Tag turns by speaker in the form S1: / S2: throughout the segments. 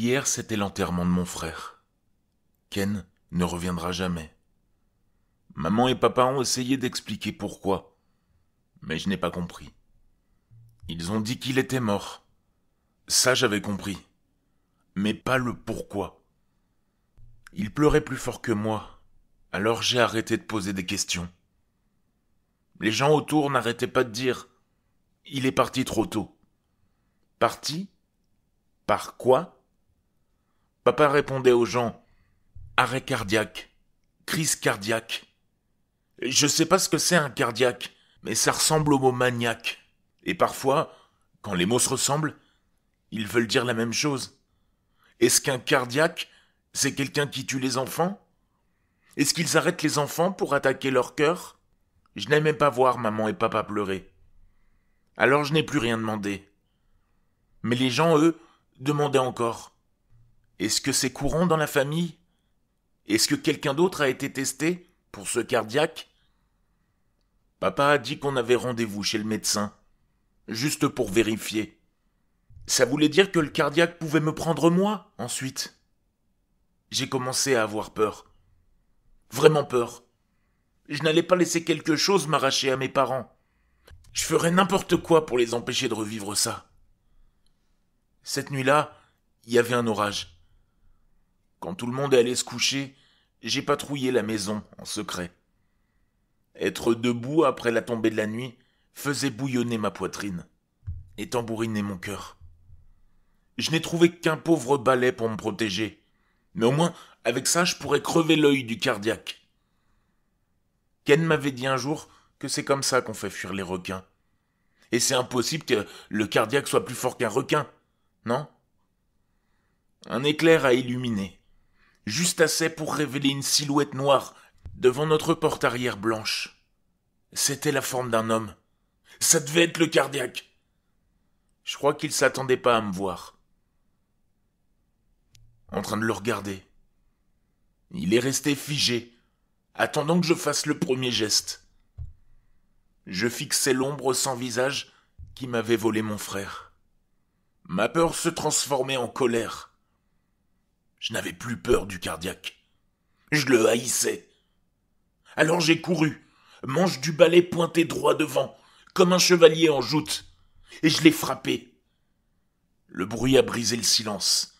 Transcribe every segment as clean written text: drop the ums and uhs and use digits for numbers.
S1: Hier, c'était l'enterrement de mon frère. Ken ne reviendra jamais. Maman et papa ont essayé d'expliquer pourquoi, mais je n'ai pas compris. Ils ont dit qu'il était mort. Ça, j'avais compris, mais pas le pourquoi. Il pleurait plus fort que moi, alors j'ai arrêté de poser des questions. Les gens autour n'arrêtaient pas de dire « Il est parti trop tôt ». Parti? Par quoi? Papa répondait aux gens « Arrêt cardiaque, crise cardiaque ». Je sais pas ce que c'est un cardiaque, mais ça ressemble au mot maniaque. Et parfois, quand les mots se ressemblent, ils veulent dire la même chose. Est-ce qu'un cardiaque, c'est quelqu'un qui tue les enfants? Est-ce qu'ils arrêtent les enfants pour attaquer leur cœur? Je n'aimais pas voir maman et papa pleurer. Alors je n'ai plus rien demandé. Mais les gens, eux, demandaient encore. Est-ce que c'est courant dans la famille? Est-ce que quelqu'un d'autre a été testé pour ce cardiaque? Papa a dit qu'on avait rendez-vous chez le médecin, juste pour vérifier. Ça voulait dire que le cardiaque pouvait me prendre moi, ensuite. J'ai commencé à avoir peur. Vraiment peur. Je n'allais pas laisser quelque chose m'arracher à mes parents. Je ferais n'importe quoi pour les empêcher de revivre ça. Cette nuit-là, il y avait un orage. Quand tout le monde allait se coucher, j'ai patrouillé la maison en secret. Être debout après la tombée de la nuit faisait bouillonner ma poitrine et tambouriner mon cœur. Je n'ai trouvé qu'un pauvre balai pour me protéger, mais au moins, avec ça, je pourrais crever l'œil du cardiaque. Ken m'avait dit un jour que c'est comme ça qu'on fait fuir les requins. Et c'est impossible que le cardiaque soit plus fort qu'un requin, non? Un éclair a illuminé, juste assez pour révéler une silhouette noire devant notre porte arrière blanche. C'était la forme d'un homme. Ça devait être le cardiaque. Je crois qu'il s'attendait pas à me voir. En train de le regarder. Il est resté figé, attendant que je fasse le premier geste. Je fixais l'ombre sans visage qui m'avait volé mon frère. Ma peur se transformait en colère. Je n'avais plus peur du cardiaque. Je le haïssais. Alors j'ai couru, manche du balai pointé droit devant, comme un chevalier en joute, et je l'ai frappé. Le bruit a brisé le silence.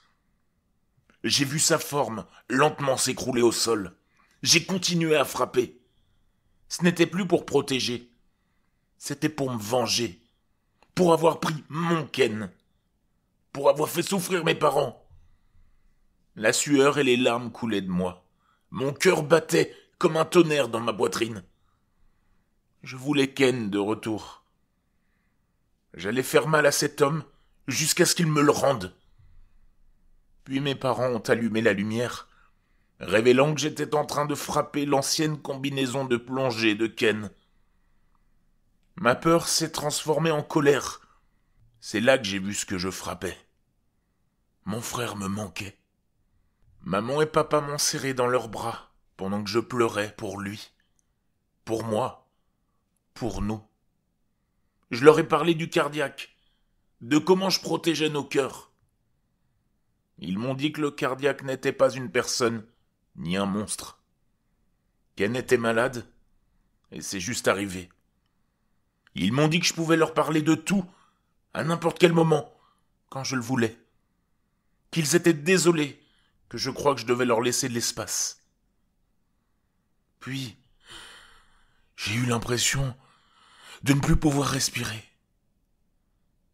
S1: J'ai vu sa forme lentement s'écrouler au sol. J'ai continué à frapper. Ce n'était plus pour protéger. C'était pour me venger. Pour avoir pris mon Ken. Pour avoir fait souffrir mes parents. La sueur et les larmes coulaient de moi. Mon cœur battait comme un tonnerre dans ma poitrine. Je voulais Ken de retour. J'allais faire mal à cet homme jusqu'à ce qu'il me le rende. Puis mes parents ont allumé la lumière, révélant que j'étais en train de frapper l'ancienne combinaison de plongée de Ken. Ma peur s'est transformée en colère. C'est là que j'ai vu ce que je frappais. Mon frère me manquait. Maman et papa m'ont serré dans leurs bras pendant que je pleurais pour lui, pour moi, pour nous. Je leur ai parlé du cardiaque, de comment je protégeais nos cœurs. Ils m'ont dit que le cardiaque n'était pas une personne, ni un monstre. Ken était malade, et c'est juste arrivé. Ils m'ont dit que je pouvais leur parler de tout, à n'importe quel moment, quand je le voulais. Qu'ils étaient désolés, que je crois que je devais leur laisser de l'espace. Puis, j'ai eu l'impression de ne plus pouvoir respirer.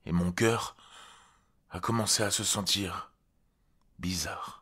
S1: Et mon cœur a commencé à se sentir bizarre.